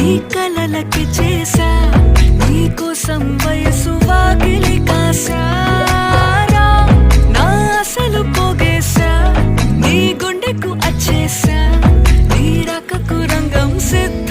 నీ కలలకి చేసా నీ కోసం వయసు వాకిలి కాసారా నా అసలు పోగేశా నీ గుండెకు అచ్చేసా నీ రకకు రంగం సిద్ధ